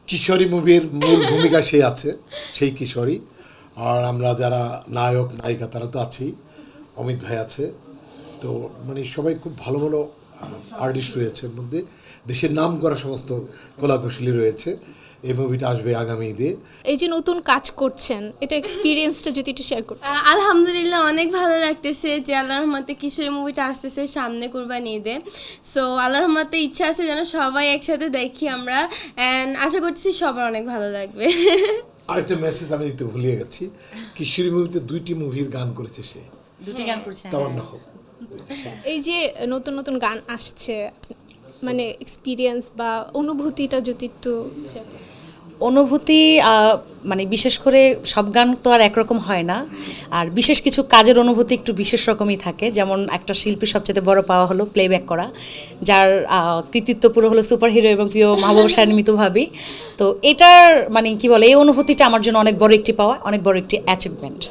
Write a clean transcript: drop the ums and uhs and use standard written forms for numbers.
কিশোরী মুভির মূল ভূমিকা সে আছে, সেই কিশোরী। আর আমরা যারা নায়ক নায়িকা তারা তো আছেই, অমিত ভাই আছে। তো মানে সবাই খুব ভালো ভালো আর্টিস্ট রয়েছে, এর মধ্যে দেশের নাম করা সমস্ত কলাকুশলী রয়েছে। এই মুভিটা আসবে আগামী ঈদে। এই যে নতুন কাজ করছেন, এটা এক্সপিরিয়েন্সটা যদি একটু শেয়ার করতেন। আলহামদুলিল্লাহ অনেক ভালো লাগতেছে যে আল্লাহর রহমতে কিশোরী মুভিটা আসতেছে সামনে কুরবানি ঈদে। সো আল্লাহর রহমতে ইচ্ছা আছে যেন সবাই একসাথে দেখি আমরা, অ্যান্ড আশা করছি সবার অনেক ভালো লাগবে। আরেকটা মেসেজ আমি দিতে ভুলিয়ে গেছি, কিশোরী মুভিতে 2টি মুভির গান করেছে সে, দুটি গান করছেন। তামান্না হোক। এই যে নতুন নতুন গান আসছে, মানে এক্সপিরিয়েন্স বা অনুভূতিটা যদি একটু share করতেন। অনুভূতি মানে বিশেষ করে সব গান তো আর একরকম হয় না, আর বিশেষ কিছু কাজের অনুভূতি একটু বিশেষ রকমই থাকে। যেমন একটা শিল্পীর সবচেয়ে বড় পাওয়া হলো প্লেব্যাক করা, যার কৃতিত্ব পুরো হলো সুপারহিরো এবং প্রিয় মাহবুব শাহিন মিতু ভাবি। তো এটার মানে কি বলে, এই অনুভূতিটা আমার জন্য অনেক বড় একটি পাওয়া, অনেক বড় একটি অ্যাচিভমেন্ট।